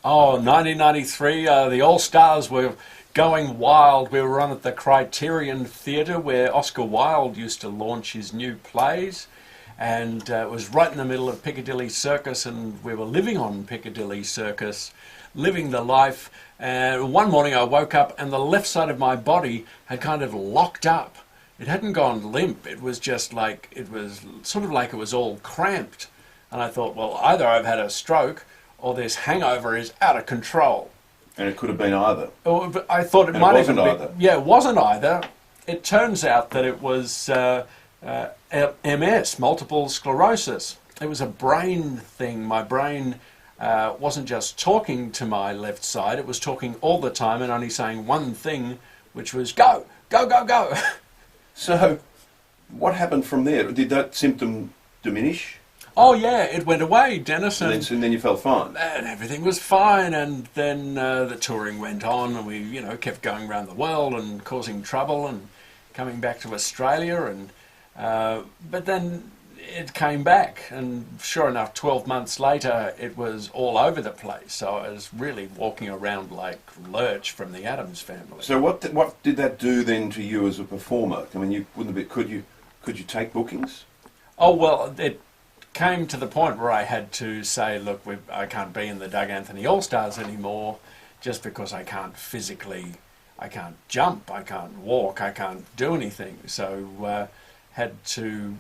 Oh, 1993, the All-Stars were going wild. We were on at the Criterion Theatre where Oscar Wilde used to launch his new plays. And it was right in the middle of Piccadilly Circus, and we were living on Piccadilly Circus, living the life. And one morning I woke up and the left side of my body had kind of locked up. It hadn't gone limp. It was just like, it was sort of like it was all cramped. And I thought, well, either I've had a stroke or this hangover is out of control. And it could have been either. But I thought it And might it wasn't even be. either. Yeah, it wasn't either. It turns out that it was MS, multiple sclerosis. It was a brain thing. My brain wasn't just talking to my left side, it was talking all the time and only saying one thing, which was go, go, go, go. So, what happened from there? Did that symptom diminish? Oh yeah, it went away, Dennis. And then you felt fine? And everything was fine, and then the touring went on, and we, kept going around the world and causing trouble and coming back to Australia, and but then it came back, and sure enough, 12 months later, it was all over the place. So I was really walking around like Lurch from the Addams Family. So what did that do then to you as a performer? I mean, you wouldn't have been, could you take bookings? Oh well, it came to the point where I had to say, look, I can't be in the Doug Anthony All-Stars anymore just because I can't physically, I can't jump, I can't walk, I can't do anything. So had to,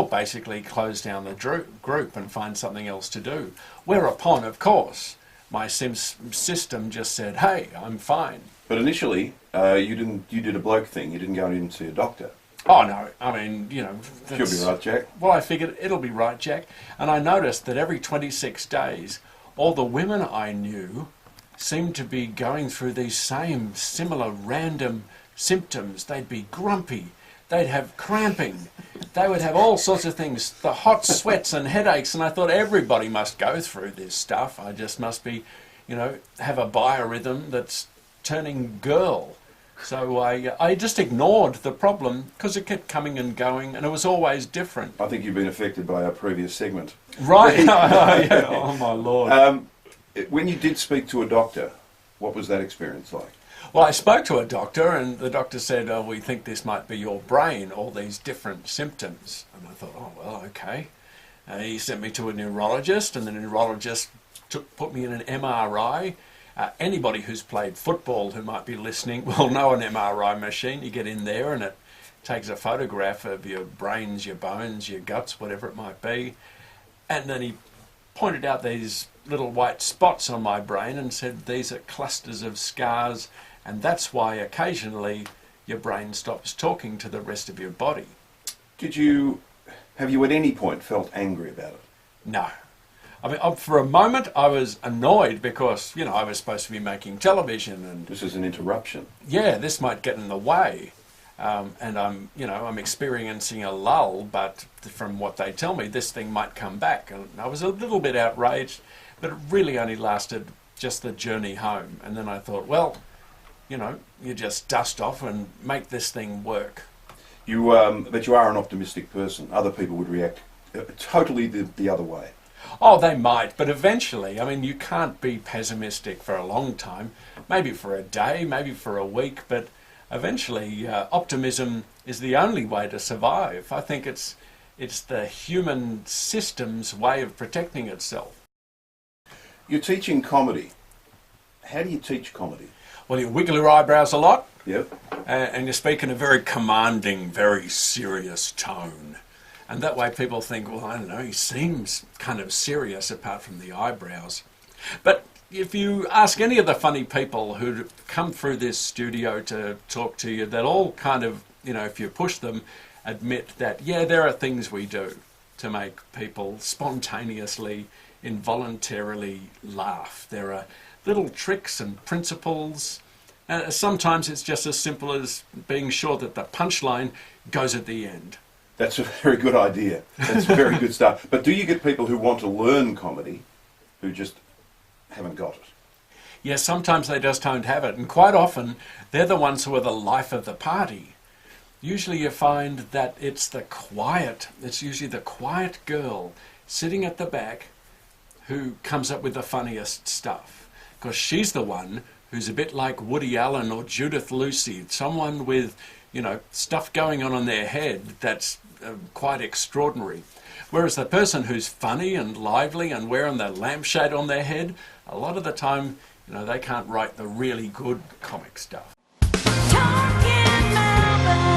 basically close down the group and find something else to do. Whereupon, of course, my system just said, hey, I'm fine. But initially, you did a bloke thing. You didn't go in and see a doctor. Oh no, I mean, She'll be right, Jack. Well, I figured it'll be right, Jack. And I noticed that every 26 days, all the women I knew seemed to be going through these same similar random symptoms. They'd be grumpy, they'd have cramping, they would have all sorts of things, the hot sweats and headaches, and I thought everybody must go through this stuff. I just must be, have a biorhythm that's turning girl. So I just ignored the problem because it kept coming and going, and it was always different. I think you've been affected by our previous segment. Right? Yeah. Oh my Lord. When you did speak to a doctor, what was that experience like? Well, I spoke to a doctor, and the doctor said, oh, we think this might be your brain, all these different symptoms. And I thought, oh, well, okay. He sent me to a neurologist, and the neurologist put me in an MRI. Anybody who's played football who might be listening will know an MRI machine. You get in there and it takes a photograph of your brains, your bones, your guts, whatever it might be. And then he pointed out these little white spots on my brain and said these are clusters of scars, and that's why occasionally your brain stops talking to the rest of your body. Have you at any point felt angry about it? No. I mean, for a moment I was annoyed because, I was supposed to be making television, and This is an interruption. yeah, this might get in the way. And I'm experiencing a lull, but from what they tell me, this thing might come back. And I was a little bit outraged, but it really only lasted just the journey home. And then I thought, well, you just dust off and make this thing work. But you are an optimistic person. Other people would react totally the other way. Oh, they might, but eventually, I mean, you can't be pessimistic for a long time, maybe for a day, maybe for a week, but eventually optimism is the only way to survive. I think it's the human system's way of protecting itself. You're teaching comedy. How do you teach comedy? Well, you wiggle your eyebrows a lot, Yep. and you speak in a very commanding, very serious tone. And that way people think, well, I don't know, he seems kind of serious apart from the eyebrows. But if you ask any of the funny people who come through this studio to talk to you, they'll all kind of, if you push them, admit that, yeah, there are things we do to make people spontaneously, involuntarily laugh. There are little tricks and principles. Sometimes it's just as simple as being sure that the punchline goes at the end. That's a very good idea. That's a very good start. But do you get people who want to learn comedy who just haven't got it? Yes, sometimes they just don't have it. And quite often, they're the ones who are the life of the party. Usually you find that it's usually the quiet girl sitting at the back who comes up with the funniest stuff. because she's the one who's a bit like Woody Allen or Judith Lucy, someone with, stuff going on in their head that's quite extraordinary. Whereas the person who's funny and lively and wearing the lampshade on their head, a lot of the time, they can't write the really good comic stuff. Talking about